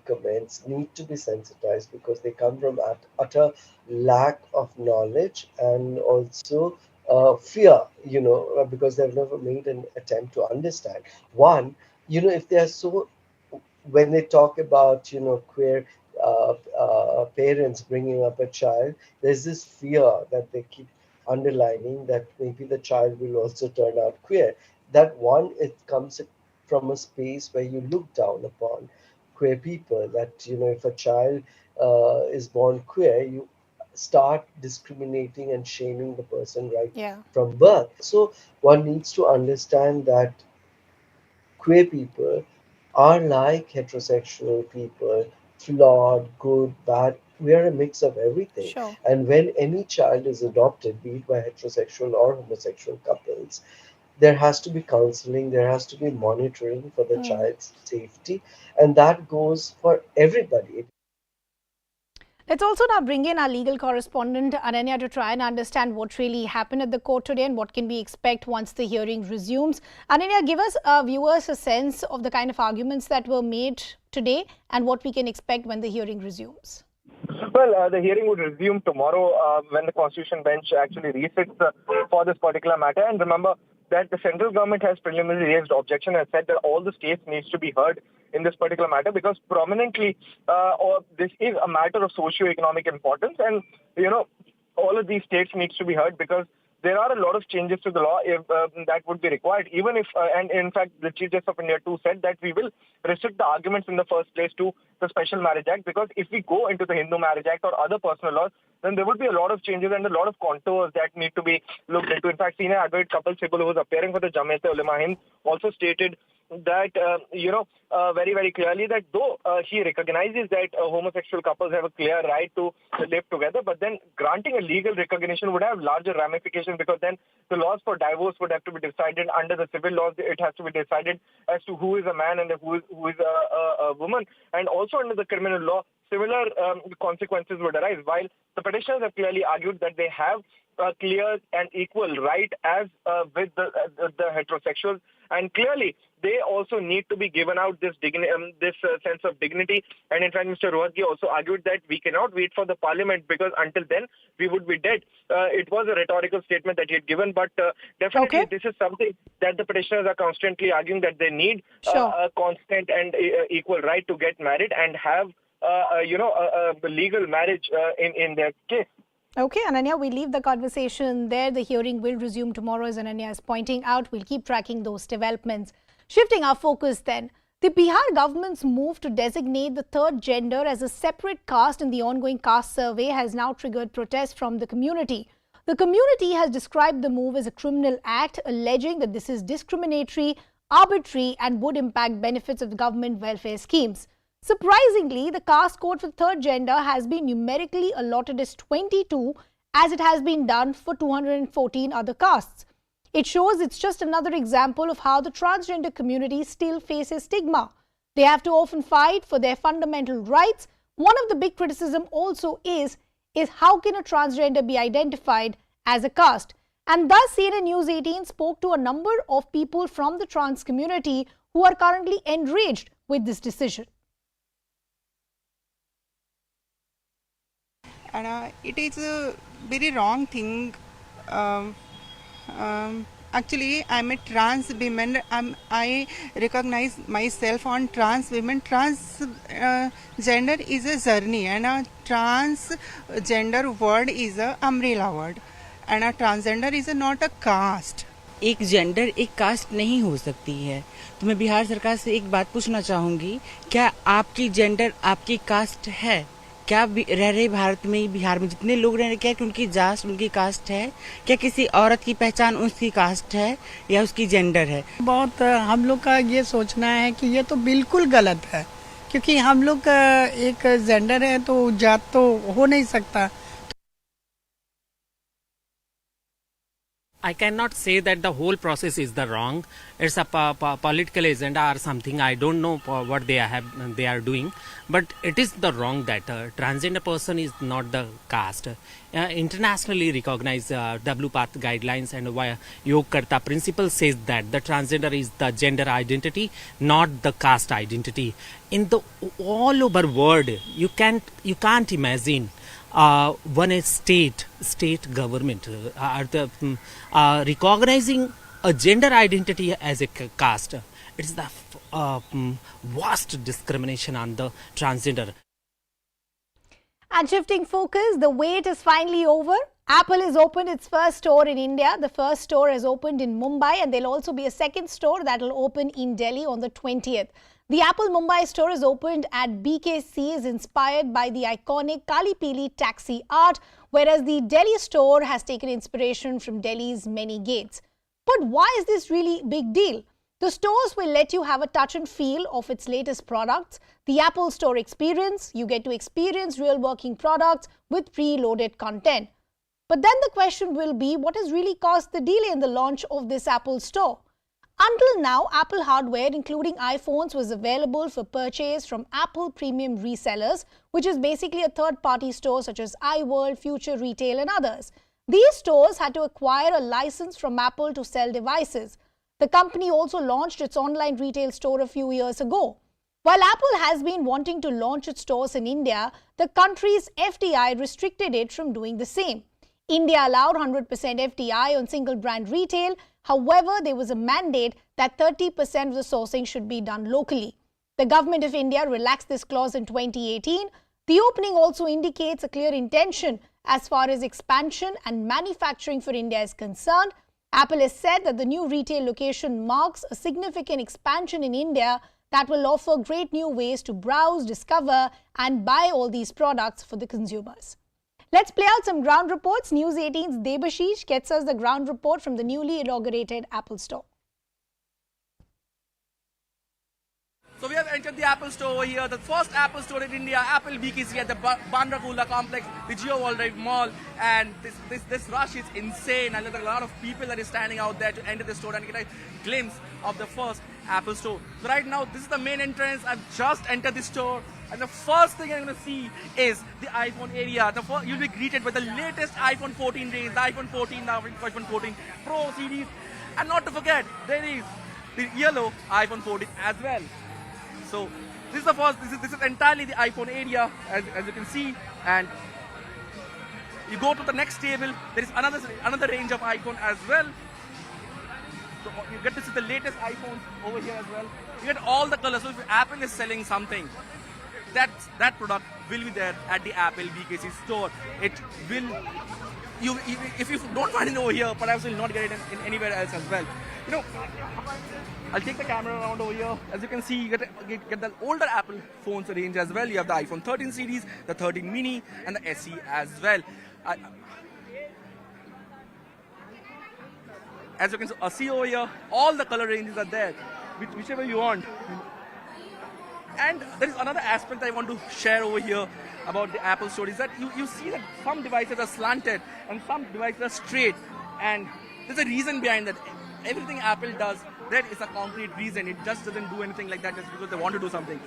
comments need to be sensitized because they come from utter lack of knowledge and also fear, because they've never made an attempt to understand. One, if they are so, when they talk about, queer parents bringing up a child, there's this fear that they keep underlining that maybe the child will also turn out queer. That one, it comes from a space where you look down upon queer people, that if a child is born queer, you start discriminating and shaming the person right Yeah. from birth. So one needs to understand that queer people are like heterosexual people, flawed, good, bad. We are a mix of everything. Sure. And when any child is adopted, be it by heterosexual or homosexual couples, there has to be counseling, there has to be monitoring for the Hmm. child's safety, and that goes for everybody. Let's also now bring in our legal correspondent Ananya to try and understand what really happened at the court today and what can we expect once the hearing resumes. Ananya, give us viewers a sense of the kind of arguments that were made today and what we can expect when the hearing resumes. Well, the hearing would resume tomorrow when the Constitution Bench actually resits for this particular matter. And remember that the central government has preliminarily raised objection and said that all the states needs to be heard in this particular matter because prominently, or this is a matter of socio-economic importance, and all of these states needs to be heard because there are a lot of changes to the law if, that would be required, even if, and in fact, the Chief Justice of India too said that we will restrict the arguments in the first place to the Special Marriage Act, because if we go into the Hindu Marriage Act or other personal laws, then there would be a lot of changes and a lot of contours that need to be looked into. In fact, senior advocate Kapil Sibal, who was appearing for the Jamiat-e-Ulema Hind, also stated that, very, very clearly that though he recognizes that homosexual couples have a clear right to live together, but then granting a legal recognition would have larger ramifications because then the laws for divorce would have to be decided under the civil laws. It has to be decided as to who is a man and who is a woman. And also under the criminal law, similar consequences would arise. While the petitioners have clearly argued that they have a clear and equal right as with the heterosexuals, and clearly they also need to be given out this sense of dignity. And in fact, Mr. Rohatgi also argued that we cannot wait for the parliament because until then we would be dead. It was a rhetorical statement that he had given, but Okay. definitely this is something that the petitioners are constantly arguing, that they need Sure. a constant and equal right to get married and have a legal marriage in their case. Okay, Ananya, we leave the conversation there. The hearing will resume tomorrow, as Ananya is pointing out. We'll keep tracking those developments. Shifting our focus then, the Bihar government's move to designate the third gender as a separate caste in the ongoing caste survey has now triggered protests from the community. The community has described the move as a criminal act, alleging that this is discriminatory, arbitrary, and would impact benefits of the government welfare schemes. Surprisingly, the caste code for the third gender has been numerically allotted as 22, as it has been done for 214 other castes. It shows it's just another example of how the transgender community still faces stigma. They have to often fight for their fundamental rights. One of the big criticism also is how can a transgender be identified as a caste? And thus CNN News 18 spoke to a number of people from the trans community who are currently enraged with this decision. And it is a very wrong thing. Um, Actually, I'm a trans woman. I recognize myself on trans women. Trans gender is a journey, and a transgender word is a umbrella word, and a transgender is not a caste. एक gender एक cast नहीं हो सकती है। तो मैं बिहार सरकार से एक बात पूछना चाहूंगी, क्या आपकी जेंडर आपकी कास्ट है? क्या रह रहे भारत में, बिहार में जितने लोग रह रहे, क्या उनकी जात उनकी कास्ट है? क्या किसी औरत की पहचान उसकी कास्ट है या उसकी जेंडर है? बहुत हम लोग का ये सोचना है कि ये तो बिल्कुल गलत है, क्योंकि हम लोग का एक जेंडर है तो जात तो हो नहीं सकता। I cannot say that the whole process is the wrong. It's a political agenda or something. I don't know what they are doing, but it is the wrong that transgender person is not the caste. Internationally recognized W path guidelines and Yog Karta principle says that the transgender is the gender identity, not the caste identity. In the all over world, you can't imagine one is state government recognizing a gender identity as a caste. It's the vast discrimination on the transgender. And shifting focus, the wait is finally over. Apple has opened its first store in India. The first store has opened in Mumbai, and there'll also be a second store that will open in Delhi on the 20th. The Apple Mumbai store is opened at BKC, is inspired by the iconic Kali Pili taxi art, whereas the Delhi store has taken inspiration from Delhi's many gates. But why is this really a big deal? The stores will let you have a touch and feel of its latest products. The Apple Store experience, you get to experience real working products with pre-loaded content. But then the question will be, what has really caused the delay in the launch of this Apple Store? Until now, Apple hardware, including iPhones, was available for purchase from Apple Premium Resellers, which is basically a third-party store such as iWorld, Future Retail and others. These stores had to acquire a license from Apple to sell devices. The company also launched its online retail store a few years ago. While Apple has been wanting to launch its stores in India, the country's FDI restricted it from doing the same. India allowed 100% FDI on single brand retail. However, there was a mandate that 30% of the sourcing should be done locally. The government of India relaxed this clause in 2018. The opening also indicates a clear intention as far as expansion and manufacturing for India is concerned. Apple has said that the new retail location marks a significant expansion in India that will offer great new ways to browse, discover and buy all these products for the consumers. Let's play out some ground reports. News 18's Debashish gets us the ground report from the newly inaugurated Apple Store. So we have entered the Apple Store over here, the first Apple Store in India, Apple BKC at the Bandra Kurla complex, the Jio World Drive Mall, and this rush is insane. And there's a lot of people that is standing out there to enter the store and get a glimpse of the first Apple Store. So right now, this is the main entrance. I've just entered the store, and the first thing I'm going to see is the iPhone area. You'll be greeted by the latest iPhone 14 range, the iPhone 14, the iPhone 14 Pro series, and not to forget, there is the yellow iPhone 14 as well. So this is the first. This is entirely the iPhone area, as you can see, and you go to the next table. There is another range of iPhone as well. So you get to see the latest iPhones over here as well. You get all the colors. So if Apple is selling something, that product will be there at the Apple BKC store. It will. If you don't find it over here, perhaps you'll not get it in anywhere else as well. You know, I'll take the camera around over here. As you can see, you get the older Apple phones range as well. You have the iPhone 13 series, the 13 mini, and the SE as well. As you can see over here, all the color ranges are there, whichever you want. And there is another aspect I want to share over here about the Apple Store is that you see that some devices are slanted and some devices are straight. And there's a reason behind that. Everything Apple does, there is a concrete reason. It just doesn't do anything like that just because they want to do something.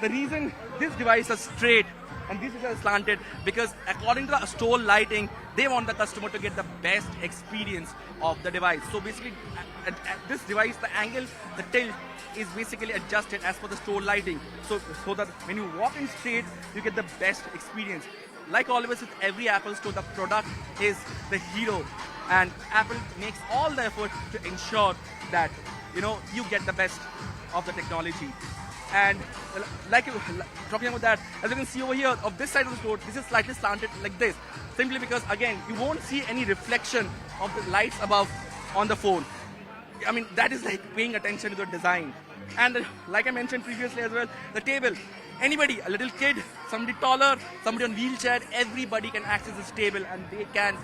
The reason this device is straight and this is slanted because according to the store lighting, they want the customer to get the best experience of the device. So basically, at this device, the angle, the tilt is basically adjusted as per the store lighting. So that when you walk in straight, you get the best experience. Like always with every Apple Store, the product is the hero. And Apple makes all the effort to ensure that, you get the best of the technology. And talking about that, as you can see over here, of this side of the store, this is slightly slanted like this. Simply because, again, you won't see any reflection of the lights above on the phone. I mean, that is like paying attention to the design. And like I mentioned previously as well, the table. Anybody, a little kid, somebody taller, somebody on wheelchair, everybody can access this table and they can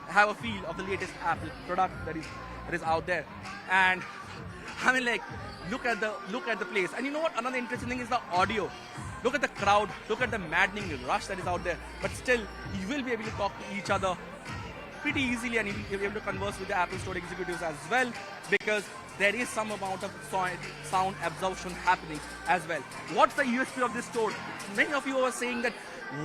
have a feel of the latest Apple product that is out there. And I mean, like, look at the place. And you know what? Another interesting thing is the audio. Look at the crowd. Look at the maddening rush that is out there. But still, you will be able to talk to each other pretty easily, and you'll be able to converse with the Apple Store executives as well, because there is some amount of sound absorption happening as well. What's the USP of this store? Many of you are saying that,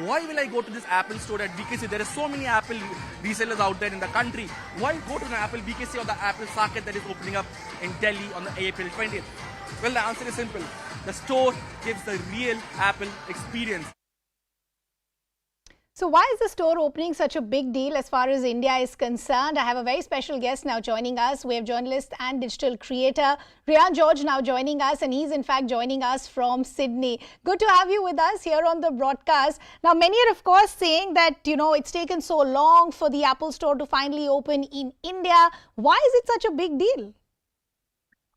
why will I go to this Apple Store at BKC? There are so many Apple resellers out there in the country. Why go to an Apple BKC or the Apple Socket that is opening up in Delhi on the April 20th? Well, the answer is simple. The store gives the real Apple experience. So why is the store opening such a big deal as far as India is concerned? I have a very special guest now joining us. We have journalist and digital creator Rian George now joining us, and he's in fact joining us from Sydney. Good to have you with us here on the broadcast. Now, many are of course saying that, it's taken so long for the Apple Store to finally open in India. Why is it such a big deal?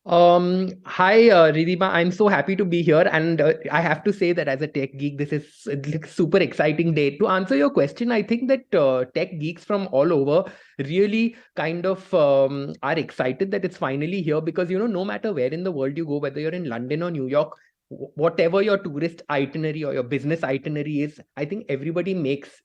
Hi, Ridhima. I'm so happy to be here, and I have to say that as a tech geek, this is a super exciting day. To answer your question, I think that tech geeks from all over really kind of are excited that it's finally here, because no matter where in the world you go, whether you're in London or New York, whatever your tourist itinerary or your business itinerary is, I think everybody makes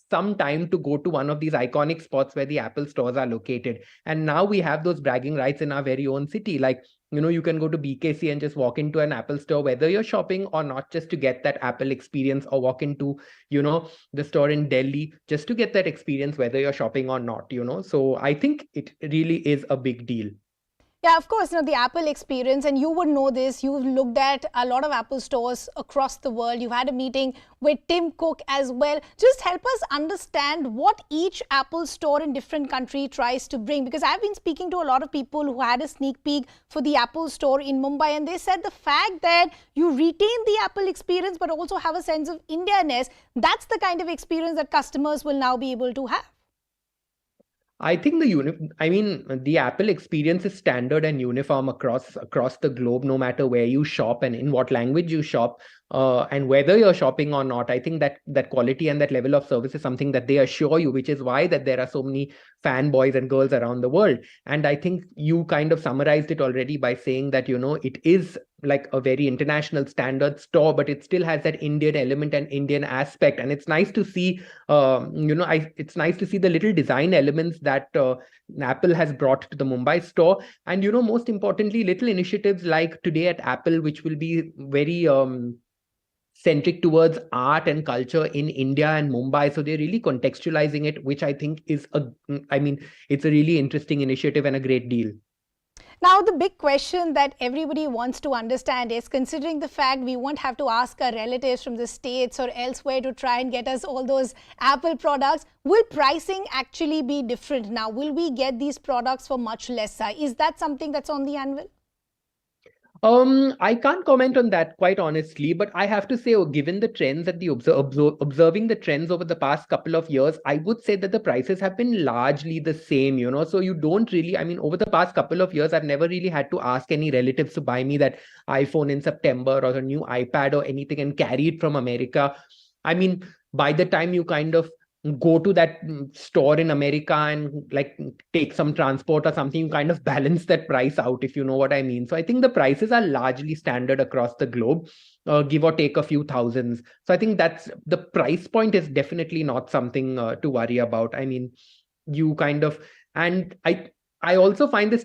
some time to go to one of these iconic spots where the Apple stores are located. And now we have those bragging rights in our very own city. Like, you can go to BKC and just walk into an Apple store, whether you're shopping or not, just to get that Apple experience, or walk into, the store in Delhi just to get that experience, whether you're shopping or not, So I think it really is a big deal. Yeah, of course, the Apple experience, and you would know this, you've looked at a lot of Apple stores across the world. You've had a meeting with Tim Cook as well. Just help us understand what each Apple store in different country tries to bring, because I've been speaking to a lot of people who had a sneak peek for the Apple store in Mumbai, and they said the fact that you retain the Apple experience but also have a sense of India-ness, that's the kind of experience that customers will now be able to have. I think the Apple experience is standard and uniform across the globe, no matter where you shop and in what language you shop, and whether you're shopping or not. I think that quality and that level of service is something that they assure you, which is why that there are so many fanboys and girls around the world. And I think you kind of summarized it already by saying that, it is like a very international standard store, but it still has that Indian element and Indian aspect. And it's nice to see, it's nice to see the little design elements that Apple has brought to the Mumbai store. And, most importantly, little initiatives like today at Apple, which will be very centric towards art and culture in India and Mumbai. So they're really contextualizing it, which I think is it's a really interesting initiative and a great deal. Now, the big question that everybody wants to understand is, considering the fact we won't have to ask our relatives from the States or elsewhere to try and get us all those Apple products, will pricing actually be different now? Will we get these products for much lesser? Is that something that's on the anvil? I can't comment on that quite honestly, but I have to say, given the trends that observing the trends over the past couple of years, I would say that the prices have been largely the same, So you don't really, over the past couple of years, I've never really had to ask any relatives to buy me that iPhone in September or a new iPad or anything and carry it from America. By the time you kind of go to that store in America and like take some transport or something, you kind of balance that price out, if you know what I mean. So I think the prices are largely standard across the globe, give or take a few thousands. So I think that's the price point is definitely not something to worry about. You kind of, and I also find the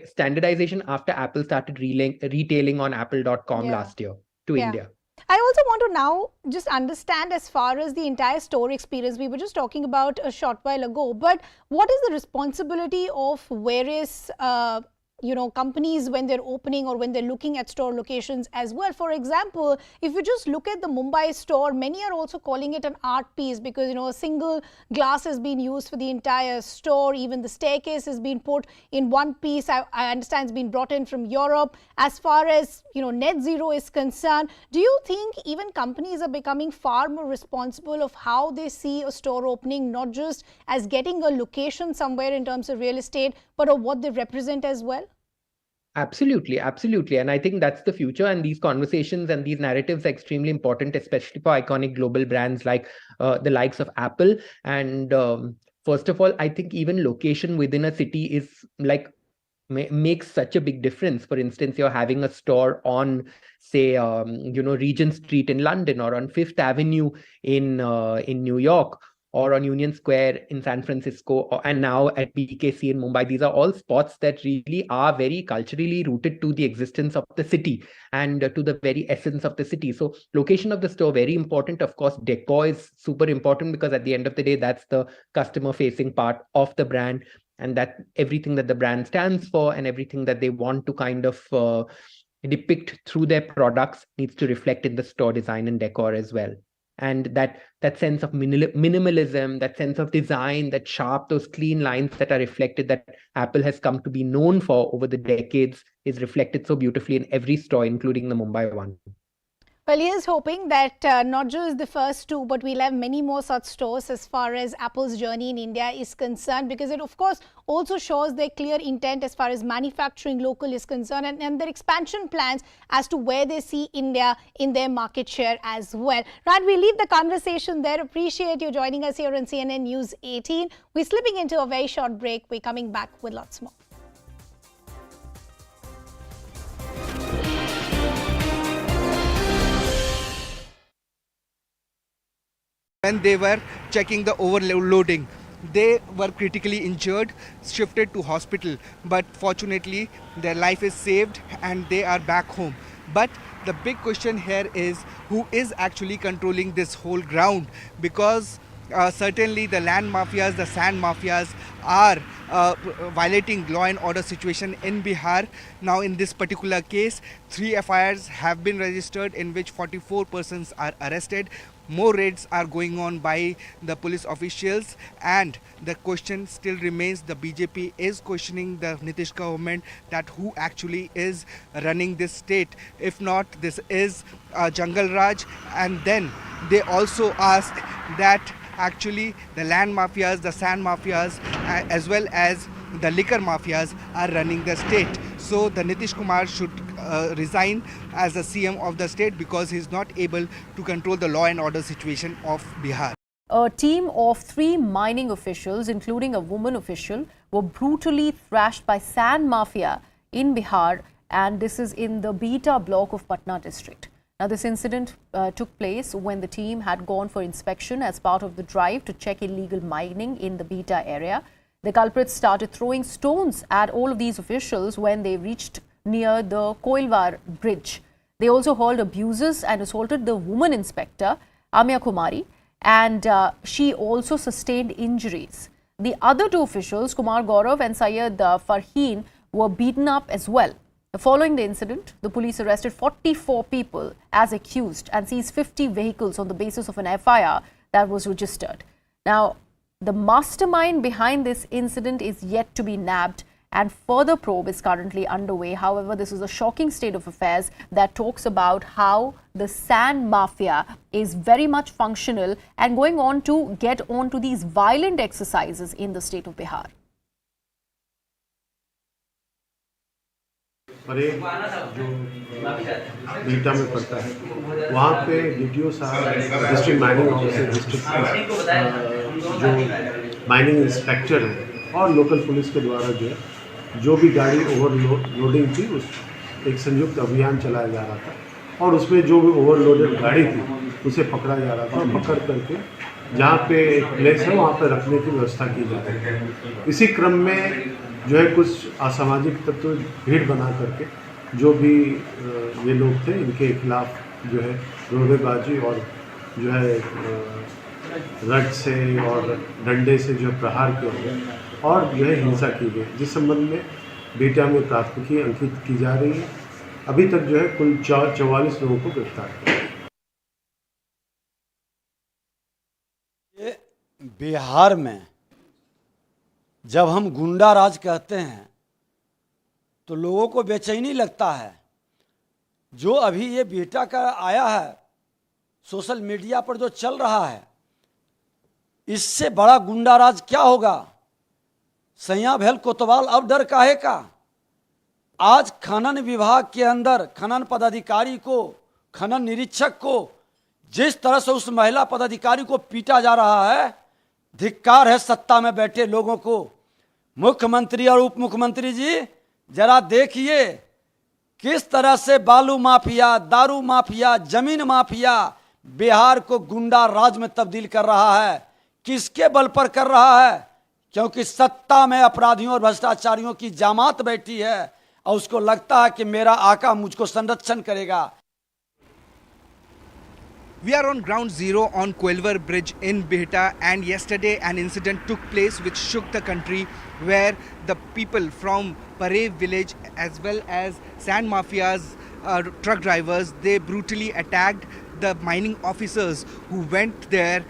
standardization after Apple started retailing on apple.com last year to India. I also want to now just understand, as far as the entire store experience, we were just talking about a short while ago, but what is the responsibility of various companies when they're opening or when they're looking at store locations as well? For example, if you just look at the Mumbai store, many are also calling it an art piece because, a single glass has been used for the entire store. Even the staircase has been put in one piece. I understand it's been brought in from Europe. As far as, net zero is concerned, do you think even companies are becoming far more responsible of how they see a store opening, not just as getting a location somewhere in terms of real estate, but of what they represent as well? Absolutely. And I think that's the future. And these conversations and these narratives are extremely important, especially for iconic global brands like the likes of Apple. And first of all, I think even location within a city is makes such a big difference. For instance, you're having a store on, say, Regent Street in London or on Fifth Avenue in New York, or on Union Square in San Francisco, and now at BKC in Mumbai. These are all spots that really are very culturally rooted to the existence of the city and to the very essence of the city. So location of the store, very important. Of course, decor is super important because at the end of the day, that's the customer facing part of the brand, and that everything that the brand stands for and everything that they want to kind of depict through their products needs to reflect in the store design and decor as well. And that sense of minimalism, that sense of design, that sharp, those clean lines that are reflected, that Apple has come to be known for over the decades, is reflected so beautifully in every store, including the Mumbai one. Well, he is hoping that not just the first two, but we'll have many more such stores as far as Apple's journey in India is concerned, because it, of course, also shows their clear intent as far as manufacturing local is concerned, and their expansion plans as to where they see India in their market share as well. Right, we leave the conversation there. Appreciate you joining us here on CNN News 18. We're slipping into a very short break. We're coming back with lots more. When they were checking the overloading, they were critically injured, shifted to hospital, but fortunately their life is saved and they are back home. But the big question here is who is actually controlling this whole ground, because certainly the land mafias, the sand mafias are violating law and order situation in Bihar. Now in this particular case, 3 FIRs have been registered in which 44 persons are arrested. More raids are going on by the police officials, and the question still remains. The BJP is questioning the Nitish government that who actually is running this state. If not, this is Jungle Raj. And then they also ask that actually the land mafias, the sand mafias, as well as the liquor mafias are running the state. So the Nitish Kumar should resign as the CM of the state because he is not able to control the law and order situation of Bihar. A team of 3 mining officials, including a woman official, were brutally thrashed by sand mafia in Bihar, and this is in the Beta block of Patna district. Now, this incident took place when the team had gone for inspection as part of the drive to check illegal mining in the Beta area. The culprits started throwing stones at all of these officials when they reached near the Koilwar bridge. They also hurled abuses and assaulted the woman inspector, Amya Kumari, and she also sustained injuries. The other 2 officials, Kumar Gaurav and Syed Farheen, were beaten up as well. Following the incident, the police arrested 44 people as accused and seized 50 vehicles on the basis of an FIR that was registered. Now, the mastermind behind this incident is yet to be nabbed, and further probe is currently underway. However, this is a shocking state of affairs that talks about how the sand mafia is very much functional and going on to get on to these violent exercises in the state of Bihar. और एक जो beta में पड़ता है वहाँ पे DTO साहब, district mining officer, district जो माइनिंग इंस्पेक्टर है और लोकल पुलिस के द्वारा जो भी गाड़ी ओवरलोडिंग थी उस एक संयुक्त अभियान चलाया जा रहा था और उसमें जो भी ओवरलोडेड गाड़ी थी उसे पकड़ा जा रहा था और पकड़ करके जहाँ पे प्लेस है वहाँ पे रखने की व्यवस्था की जा रही है। इसी क्रम में जो है कुछ असामाजिक तत्व भीड़ बना करके जो भी ये लोग थे इनके खिलाफ जो है रोड़ेबाजी और जो है रड से और डंडे से जो प्रहार किया गया और जो है हिंसा की गई, जिस संबंध में बीटा में प्राथमिकी अंकित की जा रही है। अभी तक जो है कुल 44 लोगों को गिरफ्तार किया। बिहार में जब हम गुंडा राज कहते हैं तो लोगों को बेचैनी लगता है। जो अभी ये बेटा का आया है सोशल मीडिया पर जो चल रहा है, इससे बड़ा गुंडा राज क्या होगा। सैया भेल कोतवाल, अब डर काहे का। आज खनन विभाग के अंदर खनन पदाधिकारी को, खनन निरीक्षक को जिस तरह से उस महिला पदाधिकारी को पीटा जा रहा है, धिक्कार है सत्ता में बैठे लोगों को। मुख्यमंत्री और उप मुख्यमंत्री जी जरा देखिए किस तरह से बालू माफिया, दारू माफिया, जमीन माफिया बिहार को गुंडा राज में तब्दील कर रहा है। किसके बल पर कर रहा है? क्योंकि सत्ता में अपराधियों और भ्रष्टाचारियों की जमात बैठी है और उसको लगता है कि मेरा आका मुझको संरक्षण करेगा। We are on ground zero on Koilwar Bridge in Bihta, and yesterday an incident took place which shook the country, where the people from Pare village as well as sand mafias, truck drivers, they brutally attacked the mining officers who went there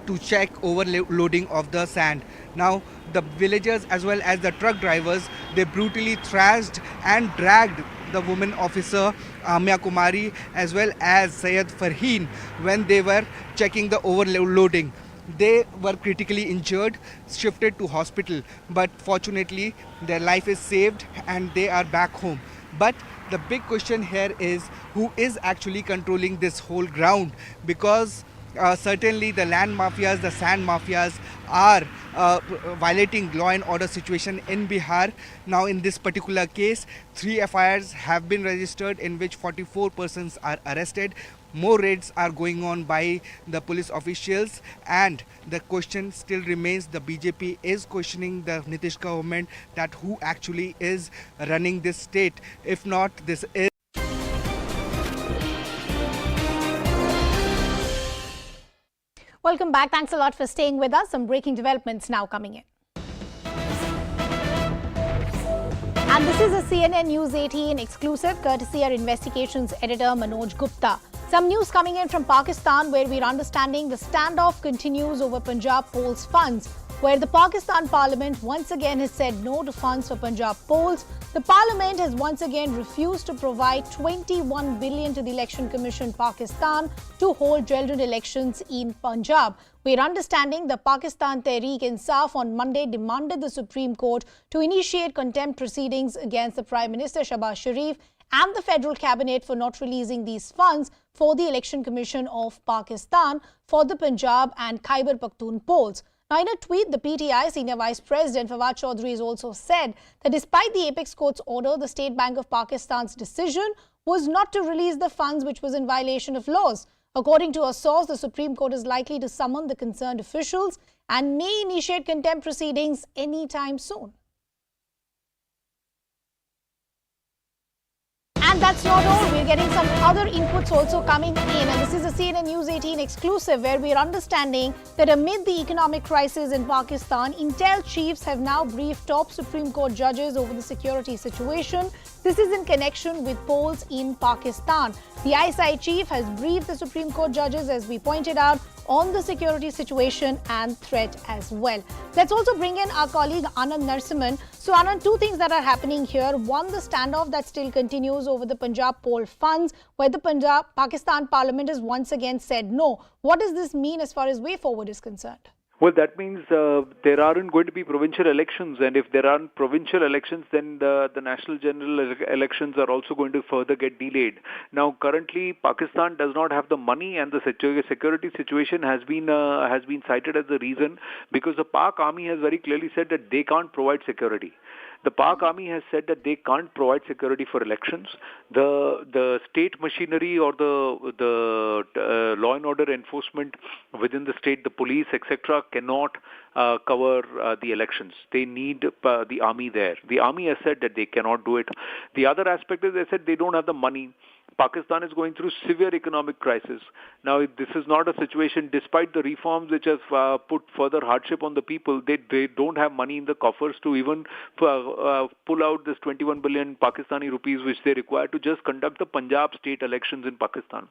to check overloading of the sand. Now the villagers as well as the truck drivers, they brutally thrashed and dragged the woman officer Amya Kumari as well as Syed Farheen when they were checking the overloading. They were critically injured, shifted to hospital, but fortunately their life is saved and they are back home. But the big question here is who is actually controlling this whole ground, because certainly the land mafias, the sand mafias are violating law and order situation in Bihar. Now in this particular case, 3 FIRs have been registered in which 44 persons are arrested. More raids are going on by the police officials, and the question still remains, the BJP is questioning the Nitish government that who actually is running this state. If not, this is Welcome back. Thanks a lot for staying with us. Some breaking developments now coming in. And this is a CNN News 18 exclusive, courtesy our investigations editor Manoj Gupta. Some news coming in from Pakistan, where we're understanding the standoff continues over Punjab polls funds, where the Pakistan Parliament once again has said no to funds for Punjab polls. The Parliament has once again refused to provide 21 billion to the Election Commission Pakistan to hold general elections in Punjab. We're understanding the Pakistan Tehreek-e-Insaf on Monday demanded the Supreme Court to initiate contempt proceedings against the Prime Minister Shahbaz Sharif and the Federal Cabinet for not releasing these funds for the Election Commission of Pakistan for the Punjab and Khyber Pakhtunkhwa polls. Now, in a tweet, the PTI Senior Vice President Fawad Chaudhry has also said that despite the Apex Court's order, the State Bank of Pakistan's decision was not to release the funds, which was in violation of laws. According to a source, the Supreme Court is likely to summon the concerned officials and may initiate contempt proceedings anytime soon. And that's not all. We're getting some other inputs also coming in. And this is a CNN News 18 exclusive, where we're understanding that amid the economic crisis in Pakistan, Intel chiefs have now briefed top Supreme Court judges over the security situation. This is in connection with polls in Pakistan. The ISI chief has briefed the Supreme Court judges, as we pointed out, on the security situation and threat as well. Let's also bring in our colleague Anand Narasimha. So Anand, two things that are happening here. One, the standoff that still continues over the Punjab poll funds, where the Pakistan Parliament has once again said no. What does this mean as far as way forward is concerned? Well, that means there aren't going to be provincial elections, and if there aren't provincial elections, then the national general elections are also going to further get delayed. Now, currently, Pakistan does not have the money, and the security situation has been cited as the reason, because the Pak army has very clearly said that they can't provide security. The Pak army has said that they can't provide security for elections. The state machinery or the law and order enforcement within the state, the police, etc., cannot cover the elections. They need the army there. The army has said that they cannot do it. The other aspect is they said they don't have the money. Pakistan is going through severe economic crisis. Now, this is not a situation, despite the reforms which have put further hardship on the people, they don't have money in the coffers to even pull out this 21 billion Pakistani rupees which they require to just conduct the Punjab state elections in Pakistan.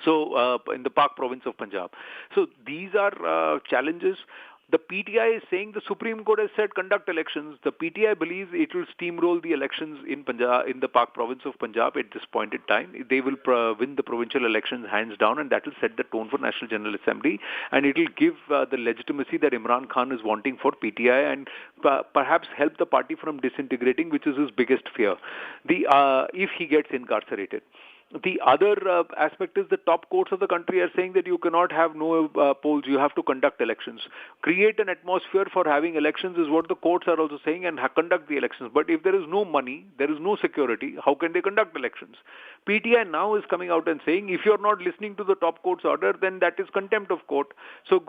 So, in the Pak province of Punjab. So, these are challenges. The PTI is saying the Supreme Court has said conduct elections. The PTI believes it will steamroll the elections in Punjab, in the Pak province of Punjab at this point in time. They will win the provincial elections hands down, and that will set the tone for National General Assembly, and it will give the legitimacy that Imran Khan is wanting for PTI, and perhaps help the party from disintegrating, which is his biggest fear. If he gets incarcerated. The other aspect is the top courts of the country are saying that you cannot have no polls, you have to conduct elections. Create an atmosphere for having elections is what the courts are also saying, and conduct the elections. But if there is no money, there is no security, how can they conduct elections? PTI now is coming out and saying if you're not listening to the top court's order, then that is contempt of court. So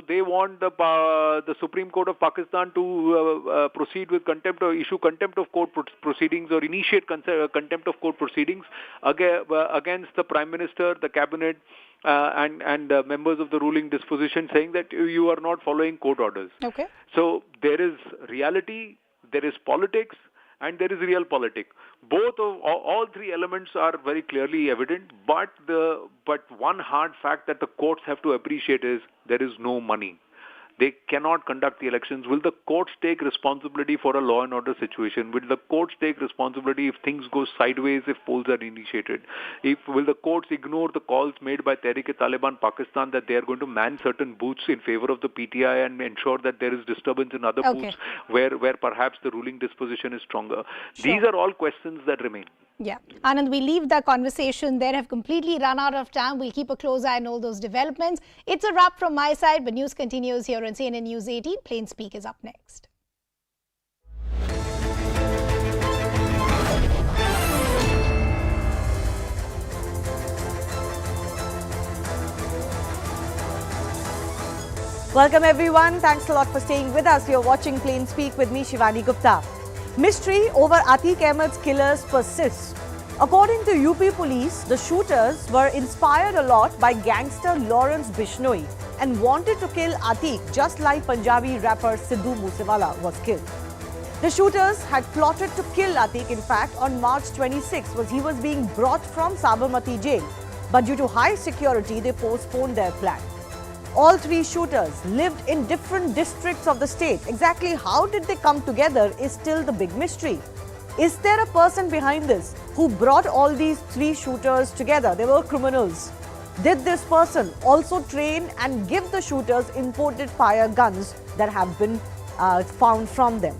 they want the Supreme Court of Pakistan to proceed with contempt or issue contempt of court proceedings or initiate contempt of court proceedings against the Prime Minister, the Cabinet, and members of the ruling disposition, saying that you are not following court orders. Okay. So there is reality, there is politics, and there is real politics. All three elements are very clearly evident, but one hard fact that the courts have to appreciate is there is no money. They cannot conduct the elections. Will the courts take responsibility for a law and order situation? Will the courts take responsibility if things go sideways, if polls are initiated? Will the courts ignore the calls made by Tehrik-e-Taliban Pakistan that they are going to man certain booths in favor of the PTI and ensure that there is disturbance in other booths where perhaps the ruling disposition is stronger? Sure. These are all questions that remain. Yeah. Anand, we leave the conversation there. Have completely run out of time. We'll keep a close eye on all those developments. It's a wrap from my side, but news continues here on CNN News 18. Plain Speak is up next. Welcome everyone. Thanks a lot for staying with us. You're watching Plain Speak with me, Shivani Gupta. Mystery over Atiq Ahmed's killers persists. According to UP police, the shooters were inspired a lot by gangster Lawrence Bishnoi and wanted to kill Atiq just like Punjabi rapper Sidhu Moosewala was killed. The shooters had plotted to kill Atiq, in fact, on March 26 when he was being brought from Sabarmati jail. But due to high security, they postponed their plan. All three shooters lived in different districts of the state. Exactly how did they come together is still the big mystery. Is there a person behind this who brought all these three shooters together? They were criminals. Did this person also train and give the shooters imported fire guns that have been found from them?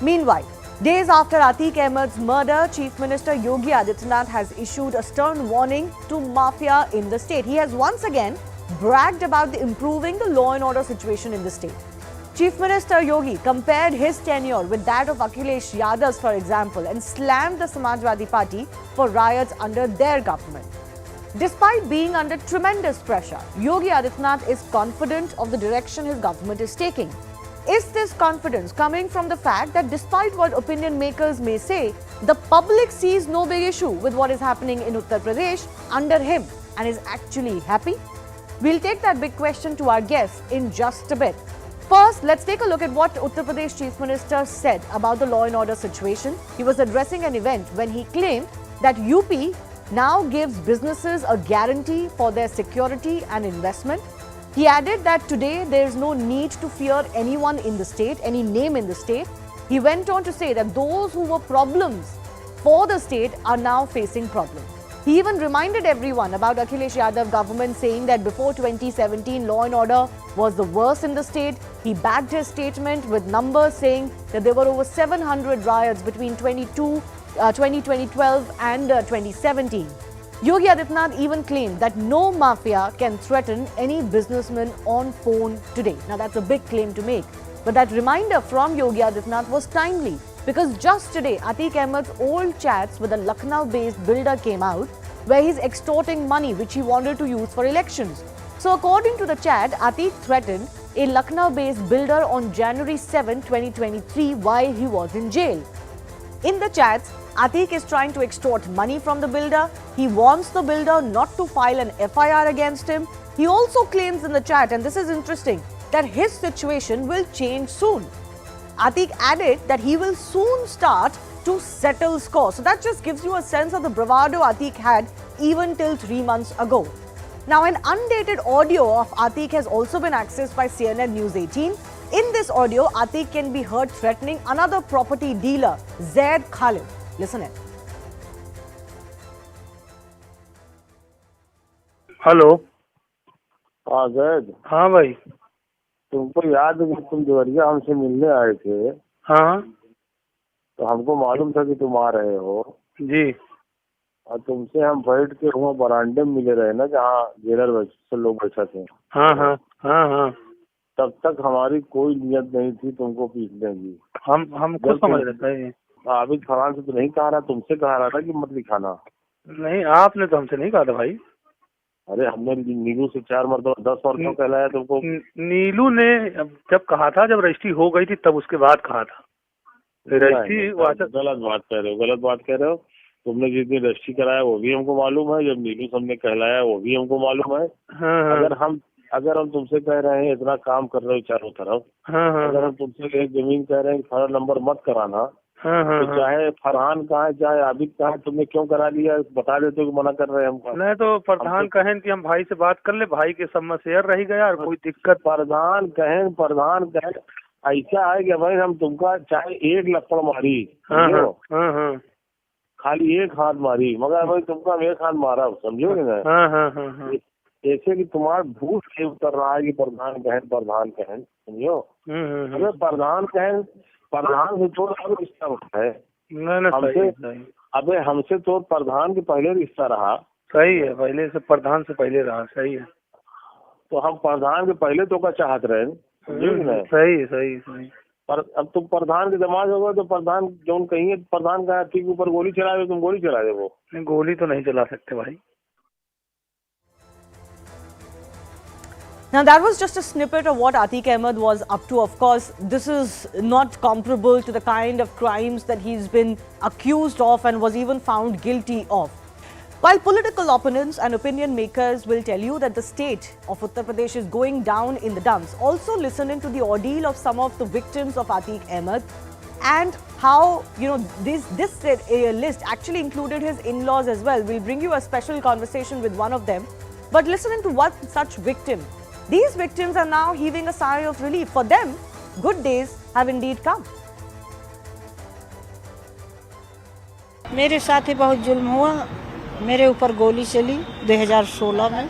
Meanwhile, days after Atiq Ahmed's murder, Chief Minister Yogi Adityanath has issued a stern warning to mafia in the state. He has once again bragged about improving the law and order situation in the state. Chief Minister Yogi compared his tenure with that of Akhilesh Yadav's, for example, and slammed the Samajwadi Party for riots under their government. Despite being under tremendous pressure, Yogi Adityanath is confident of the direction his government is taking. Is this confidence coming from the fact that despite what opinion makers may say, the public sees no big issue with what is happening in Uttar Pradesh under him and is actually happy? We'll take that big question to our guests in just a bit. First, let's take a look at what Uttar Pradesh Chief Minister said about the law and order situation. He was addressing an event when he claimed that UP now gives businesses a guarantee for their security and investment. He added that today there is no need to fear anyone in the state, any name in the state. He went on to say that those who were problems for the state are now facing problems. He even reminded everyone about Akhilesh Yadav government, saying that before 2017, law and order was the worst in the state. He backed his statement with numbers, saying that there were over 700 riots between 2012 and 2017. Yogi Adityanath even claimed that no mafia can threaten any businessman on phone today. Now that's a big claim to make. But that reminder from Yogi Adityanath was timely, because just today, Atiq Ahmed's old chats with a Lucknow-based builder came out, where he's extorting money which he wanted to use for elections. So according to the chat, Atiq threatened a Lucknow-based builder on January 7, 2023 while he was in jail. In the chats, Atiq is trying to extort money from the builder. He wants the builder not to file an FIR against him. He also claims in the chat, and this is interesting, that his situation will change soon. Atiq added that he will soon start to settle scores. So that just gives you a sense of the bravado Atiq had even till 3 months ago. Now, an undated audio of Atiq has also been accessed by CNN News 18. In this audio, Atiq can be heard threatening another property dealer, Zaid Khalid. Listen in. Hello. हाँ जैद। हाँ भाई। तुमको याद है कि तुम देवरिया हमसे मिलने आए थे? हाँ। तो हमको मालूम था कि तुम आ रहे हो जी। और तुमसे हम बैठ के वहाँ बरामदे में मिले रहे ना, जहाँ जेलर से लोग बैठे थे। हाँ हाँ हाँ हाँ। तब तक हमारी कोई नियत नहीं थी तुमको पीटने की। हम खुद समझ रहे थे। आबिद फरहान से तो नहीं कहा रहा, तुमसे कहा रहा था कि मत लिखाना। नहीं, आपने तो हमसे नहीं कहा था भाई। अरे हमने नीलू से 4 मरतबा 10 मरतबा कहलाया तुमको। नीलू ने जब कहा था, जब रजिस्ट्री हो गई थी तब उसके बाद कहा था। रजिस्ट्री गलत बात कह रहे हो, गलत बात कह रहे हो। तुमने जिस दिन रजिस्ट्री कराया वो भी हमको मालूम है, जब नीलू सबने कहलाया वो भी हमको मालूम है। हाँ। अगर हम तुमसे कह रहे हैं इतना काम कर रहे हो चारों तरफ, अगर हम तुमसे एक जमीन कह रहे हैं फर्ज नंबर मत कराना, तो चाहे फरहान कहा है चाहे आबिद कहा है, तुमने क्यों करा लिया? बता देते हो कि मना कर रहे हैं हमको। नहीं तो प्रधान कहें कि हम भाई से बात कर ले, भाई के सब में शेयर रह गया और कोई दिक्कत। प्रधान कहें ऐसा है कि भाई हम तुमका चाहे 1 लपड़ मारी, खाली 1 हाथ मारी, मगर भाई तुमका 1 हाथ मारा, समझोगे ना? ऐसे कि तुम्हारा भूत से उतर रहा है कि प्रधान कहें, समझो? अरे प्रधान से तो रिश्ता होता है हमसे। अबे हमसे तो प्रधान के पहले रिश्ता रहा। सही है, पहले से प्रधान से पहले रहा। सही है, तो हम प्रधान के पहले तो का चाहत रहे। सही। पर अब तुम प्रधान के दिमाग होगा तो प्रधान जो कहीं प्रधान का ठीक ऊपर गोली चला दो, तुम गोली चला दे। वो गोली तो नहीं चला सकते भाई। Now that was just a snippet of what Atiq Ahmed was up to. Of course, this is not comparable to the kind of crimes that he's been accused of and was even found guilty of. While political opponents and opinion makers will tell you that the state of Uttar Pradesh is going down in the dumps, also listen into the ordeal of some of the victims of Atiq Ahmed and how, this list actually included his in-laws as well. We'll bring you a special conversation with one of them. But listen into one such victim. These victims are now heaving a sigh of relief. For them, good days have indeed come. मेरे साथ ही बहुत जुल्म हुआ। मेरे ऊपर गोली चली 2016 में।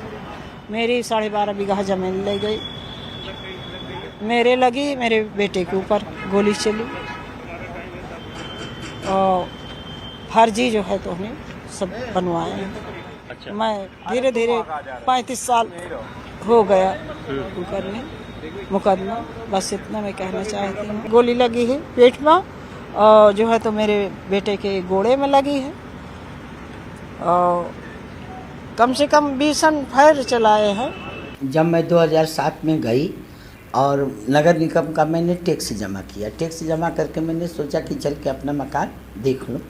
मेरी 12.5 बीघा जमीन ले गई। मेरे लगी, मेरे बेटे के ऊपर गोली चली। और फर्जी जो है तो हमें सब बनवाए हैं। अच्छा। मैं धीरे धीरे 35 साल हो गया करने मुकदमा। बस इतना मैं कहना चाहती हूँ। गोली लगी है पेट में और जो है तो मेरे बेटे के गोड़े में लगी है और कम से कम 20 फायर चलाए हैं। जब मैं 2007 में गई और नगर निगम का मैंने टैक्स जमा किया। टैक्स जमा करके मैंने सोचा कि चल के अपना मकान देख लूँ।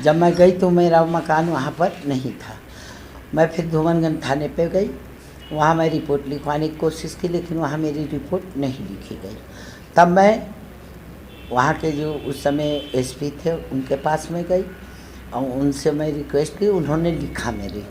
जब मैं गई तो मेरा मकान वहाँ पर नहीं था। मैं फिर धूमनगंज थाने पे गई। वहाँ मैं रिपोर्ट लिखवाने की कोशिश की, लेकिन वहाँ मेरी रिपोर्ट नहीं लिखी गई। तब मैं वहाँ के जो उस समय एसपी थे उनके पास में गई और उनसे मैं रिक्वेस्ट की, उन्होंने लिखा मेरी।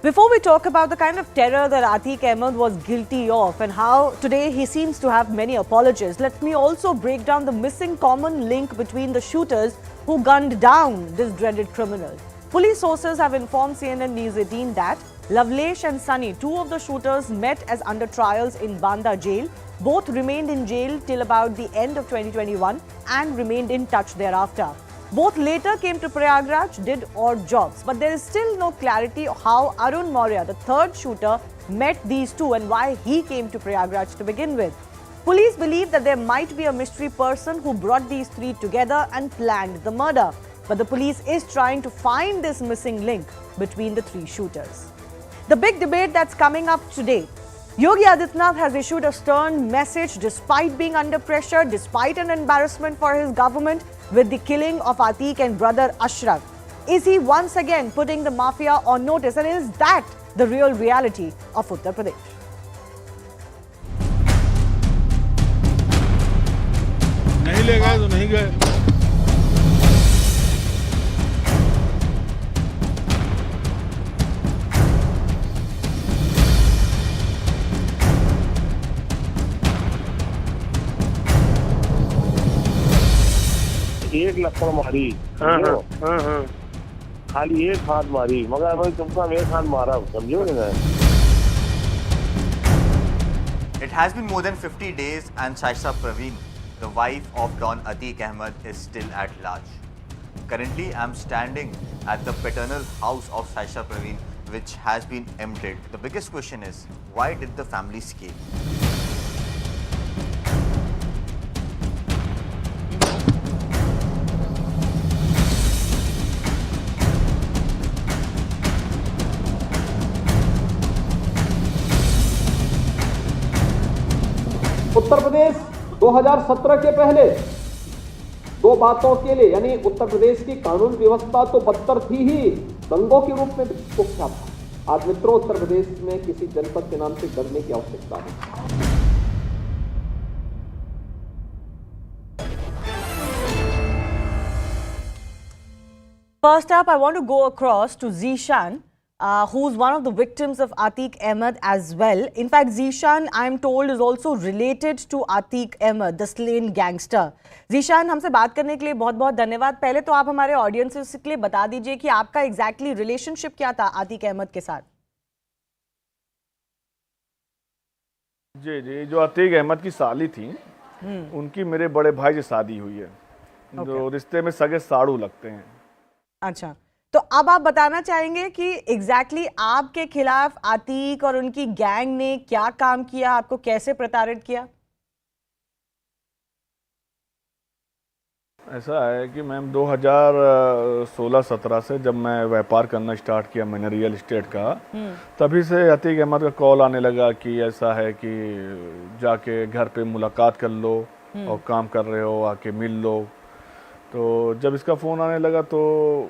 Before we talk about the kind of terror that Atiq Ahmed was guilty of and how today he seems to have many apologies, let me also break down the missing common link between the shooters who gunned down this dreaded criminal. Police sources have informed CNN News18 that Lavlesh and Sunny, 2 of the shooters, met as under trials in Banda jail. Both remained in jail till about the end of 2021 and remained in touch thereafter. Both later came to Prayagraj, did odd jobs. But there is still no clarity how Arun Maurya, the 3rd shooter, met these 2 and why he came to Prayagraj to begin with. Police believe that there might be a mystery person who brought these 3 together and planned the murder. But the police is trying to find this missing link between the 3 shooters. The big debate that's coming up today. Yogi Adityanath has issued a stern message despite being under pressure, despite an embarrassment for his government with the killing of Atiq and brother Ashraf. Is he once again putting the mafia on notice, and is that the real reality of Uttar Pradesh? नहीं ले गए तो नहीं गए। एक लपड़ मारी, खाली 1 हाथ मारी, मगर भाई तुमका 1 हाथ मारा, समझोगे ना? It has been more than 50 days and Shaisha Praveen, the wife of Don Atiq Ahmed, is still at large. Currently, I'm standing at the paternal house of Saisha Praveen, which has been emptied. The biggest question is, why did the family escape? Uttar Pradesh 2017 के पहले दो बातों के लिए, यानी उत्तर प्रदेश की कानून व्यवस्था तो बदतर थी ही, दंगों के रूप में कुख्यात था। आज मित्रों, उत्तर प्रदेश में किसी जनपद के नाम से डरने की आवश्यकता है। First up, I want to go across to Zishan, who's one of the victims of Atiq Ahmed as well. In fact, Zishan, I'm told, is also related to Atiq Ahmed, the slain gangster. Zishan, हमसे बात करने के लिए बहुत-बहुत धन्यवाद। पहले तो आप हमारे ऑडियंसेस के लिए बता दीजिए कि आपका एग्जैक्टली रिलेशनशिप क्या था Atiq Ahmed के साथ? जी जी, जो अतीक अहमद की साली थी, उनकी मेरे बड़े भाई से शादी हुई है, जो रिश्ते में सगे साड़ू लगते हैं। अच्छा, तो अब आप बताना चाहेंगे कि एग्जैक्टली आपके खिलाफ आतिक और उनकी गैंग ने क्या काम किया, आपको कैसे प्रताड़ित किया? ऐसा है कि मैम 2016-17 से जब मैं व्यापार करना स्टार्ट किया मैंने रियल एस्टेट का, तभी से अतीक अहमद का कॉल आने लगा कि ऐसा है कि जाके घर पे मुलाकात कर लो और काम कर रहे हो आके मिल लो। तो जब इसका फ़ोन आने लगा तो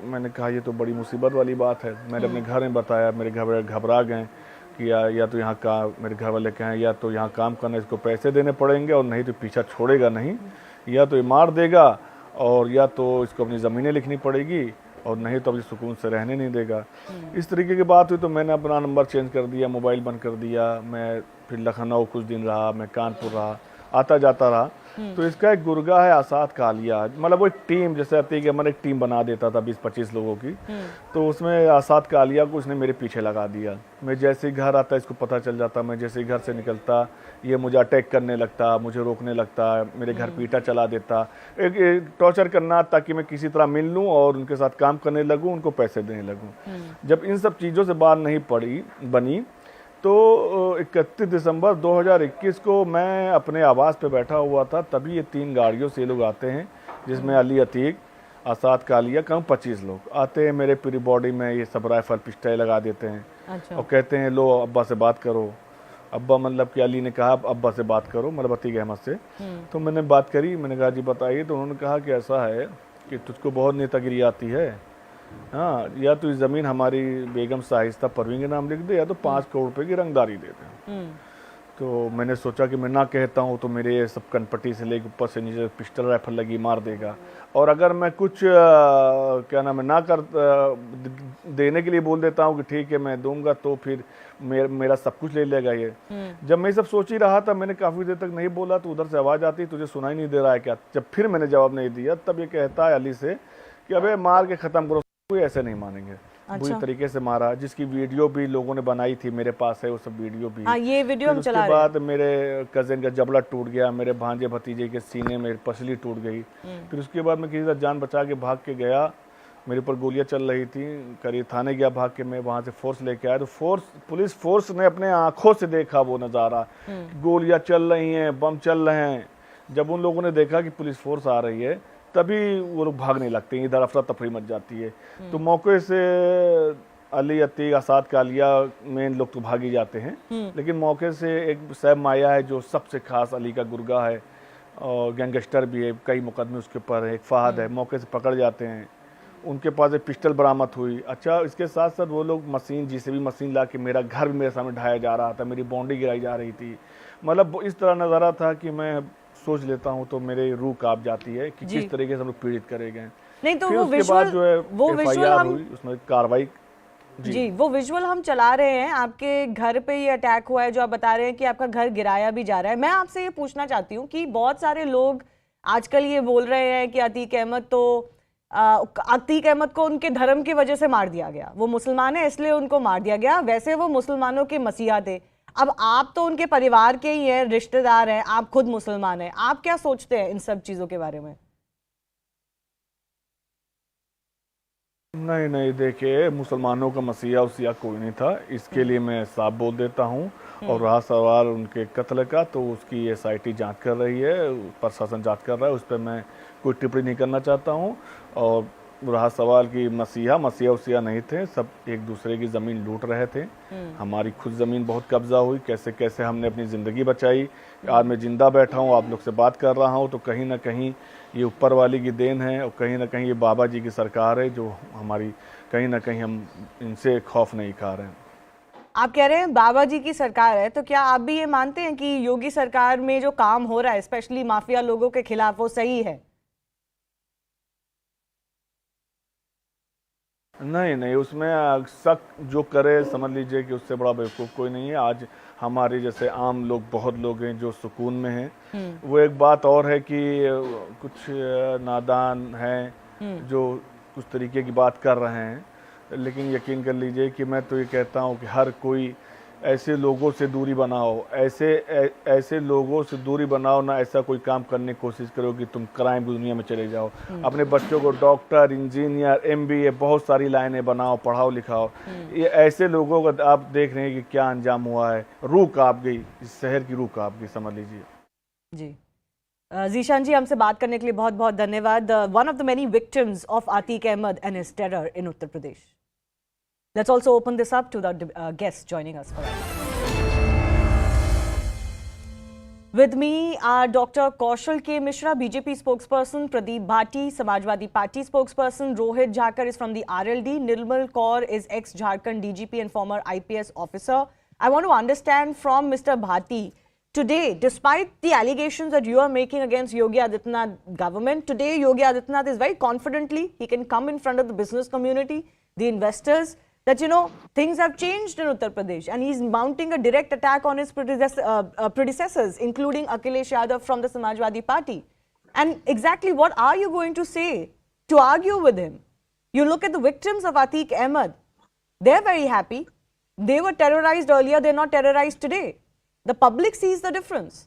मैंने कहा ये तो बड़ी मुसीबत वाली बात है। मैंने अपने घर में बताया, मेरे घर घबरा गए कि या तो यहाँ का, मेरे घर वाले कहें या तो यहाँ काम करना, इसको पैसे देने पड़ेंगे और नहीं तो पीछा छोड़ेगा नहीं, या तो ये मार देगा और या तो इसको अपनी ज़मीनें लिखनी पड़ेगी और नहीं तो अपनी सुकून से रहने नहीं देगा। इस तरीके की बात हुई तो मैंने अपना नंबर चेंज कर दिया, मोबाइल बंद कर दिया। मैं फिर लखनऊ कुछ दिन रहा, मैं कानपुर रहा, आता जाता रहा। तो इसका एक गुर्गा है आसाद कालिया, मतलब वो एक टीम, जैसे अतीक अहमद एक टीम बना देता था 20-25 लोगों की, तो उसमें आसाद कालिया को उसने मेरे पीछे लगा दिया। मैं जैसे ही घर आता इसको पता चल जाता, मैं जैसे ही घर से निकलता ये मुझे अटैक करने लगता, मुझे रोकने लगता, मेरे घर पीटा चला देता, एक टॉर्चर करना ताकि मैं किसी तरह मिल लूँ और उनके साथ काम करने लगूँ, उनको पैसे देने लगूँ। जब इन सब चीज़ों से बात नहीं बनी तो 31 दिसंबर 2021 को मैं अपने आवास पे बैठा हुआ था, तभी ये 3 गाड़ियों से लोग आते हैं, जिसमें अली अतीक, आसाद कालिया, कम 25 लोग आते हैं। मेरे पूरी बॉडी में ये सब राइफल पिस्टल लगा देते हैं। अच्छा। और कहते हैं लो अब्बा से बात करो। अब्बा मतलब कि अली ने कहा अब्बा से बात करो, मतलब अतीक अहमद से। तो मैंने बात करी, मैंने कहा जी बताइए। तो उन्होंने कहा कि ऐसा है कि तुझको बहुत नेतागिरी आती है, हाँ, या तो इस ज़मीन हमारी बेगम शाइस्ता परवीन के नाम लिख दे या तो 5 करोड़ रुपए की रंगदारी दे दे। तो मैंने सोचा कि मैं ना कहता हूँ तो मेरे सब कनपट्टी से लेकर ऊपर से नीचे पिस्टल राइफल लगी मार देगा, और अगर मैं कुछ क्या नाम है ना कर देने के लिए बोल देता हूँ कि ठीक है मैं दूंगा, तो फिर मेरा सब कुछ ले लेगा ये। जब मैं सब सोच ही रहा था, मैंने काफ़ी देर तक नहीं बोला तो उधर से आवाज़ आती तुझे सुनाई नहीं दे रहा है क्या। जब फिर मैंने जवाब नहीं दिया तब ये कहता है अली से कि अबे मार के ख़त्म करो, कोई ऐसे नहीं मानेंगे। अच्छा। बुरी तरीके से मारा, जिसकी वीडियो भी लोगों ने बनाई थी, मेरे पास है वो सब वीडियो भी। ये वीडियो हम चला रहे हैं। उसके बाद मेरे कजिन का जबड़ा टूट गया, मेरे भांजे भतीजे के सीने में पसली टूट गई। फिर उसके बाद मैं किसी तरह जान बचा के भाग के गया, मेरे ऊपर गोलियां चल रही थी, करीब थाने गया भाग के, मैं वहाँ से फोर्स लेके आया तो पुलिस फोर्स ने अपने आंखों से देखा वो नज़ारा, गोलियां चल रही हैं, बम चल रहे हैं। जब उन लोगों ने देखा कि पुलिस फोर्स आ रही है तभी वो लोग भागने लगते हैं, इधर अफरा तफरी मच जाती है। तो मौके से अली अतीक आसाद कालिया मेन लोग तो भाग ही जाते हैं, लेकिन मौके से एक सैब माया है जो सबसे खास अली का गुर्गा है और गैंगस्टर भी है, कई मुकदमे उसके ऊपर है, एक फहद है, मौके से पकड़ जाते हैं। उनके पास एक पिस्टल बरामद हुई। अच्छा, इसके साथ साथ वो लोग मशीन, जिसे भी मशीन ला के मेरा घर भी मेरे सामने ढाया जा रहा था, मेरी बाउंड्री गिराई जा रही थी। मतलब इस तरह नज़ारा था कि मैं सोच लेता हूँ तो मेरे रूह कांप जाती है कि किस तरीके से हम लोग पीड़ित करे गए। नहीं तो वो विजुअल, जो है वो विजुअल हम उसमें कार्रवाई जी वो विजुअल हम चला रहे हैं। आपके घर पे ये अटैक हुआ है जो आप बता रहे हैं कि आपका घर गिराया भी जा रहा है। मैं आपसे ये पूछना चाहती हूँ कि बहुत सारे लोग आजकल ये बोल रहे हैं कि अतीक अहमद को उनके धर्म की वजह से मार दिया गया, वो मुसलमान है इसलिए उनको मार दिया गया, वैसे वो मुसलमानों के मसीहा थे। अब आप तो उनके परिवार के ही हैं, रिश्तेदार हैं, आप खुद मुसलमान हैं, आप क्या सोचते हैं इन सब चीजों के बारे में? नहीं नहीं, देखिए मुसलमानों का मसीहा उसिया कोई नहीं था, इसके लिए मैं साफ बोल देता हूँ। और रहा सवाल उनके कत्ल का, तो उसकी SIT जांच कर रही है, प्रशासन जांच कर रहा है, उस पर मैं कोई टिप्पणी नहीं करना चाहता हूँ। और रहा सवाल कि मसीहा उसिया नहीं थे, सब एक दूसरे की ज़मीन लूट रहे थे। हमारी खुद ज़मीन बहुत कब्जा हुई, कैसे कैसे हमने अपनी ज़िंदगी बचाई। आज मैं जिंदा बैठा हूँ, आप लोग से बात कर रहा हूँ, तो कहीं ना कहीं ये ऊपर वाली की देन है, और कहीं ना कहीं ये बाबा जी की सरकार है, जो हमारी कहीं ना कहीं हम इनसे खौफ नहीं खा रहे हैं। आप कह रहे हैं बाबा जी की सरकार है, तो क्या आप भी ये मानते हैं कि योगी सरकार में जो काम हो रहा है, स्पेशली माफिया लोगों के खिलाफ, वो सही है? नहीं नहीं, उसमें शक जो करे समझ लीजिए कि उससे बड़ा बेवकूफ़ कोई नहीं है। आज हमारे जैसे आम लोग बहुत लोग हैं जो सुकून में हैं। वो एक बात और है कि कुछ नादान हैं जो कुछ तरीके की बात कर रहे हैं, लेकिन यकीन कर लीजिए कि मैं तो ये कहता हूँ कि हर कोई ऐसे लोगों से दूरी बनाओ, ऐसे लोगों से दूरी बनाओ ना, ऐसा कोई काम करने की कोशिश करो कि तुम क्राइम की दुनिया में चले जाओ। अपने बच्चों को डॉक्टर, इंजीनियर, MBA बहुत सारी लाइनें बनाओ, पढ़ाओ लिखाओ। ये ऐसे लोगों का आप देख रहे हैं कि क्या अंजाम हुआ है। रूह कांप गई, इस शहर की रूह कांप गई, समझ लीजिए। जी जीशान जी, हमसे बात करने के लिए बहुत बहुत धन्यवाद। One of the many victims of Atiq Ahmad and his terror in Uttar Pradesh. Let's also open this up to the guests joining us for us. With me are Dr. Kaushal K. Mishra, BJP spokesperson, Pradeep Bhati, Samajwadi Party spokesperson, Rohit Jhakar is from the RLD, Nirmal Kaur is ex-Jharkhand DGP and former IPS officer. I want to understand from Mr. Bhati, today, despite the allegations that you are making against Yogi Adityanath government, today Yogi Adityanath is very confidently, he can come in front of the business community, the investors, that, you know, things have changed in Uttar Pradesh, and he's mounting a direct attack on his predecessors, including Akhilesh Yadav from the Samajwadi Party. And exactly what are you going to say to argue with him? You look at the victims of Atik Ahmed, they're very happy. They were terrorized earlier, they're not terrorized today. The public sees the difference.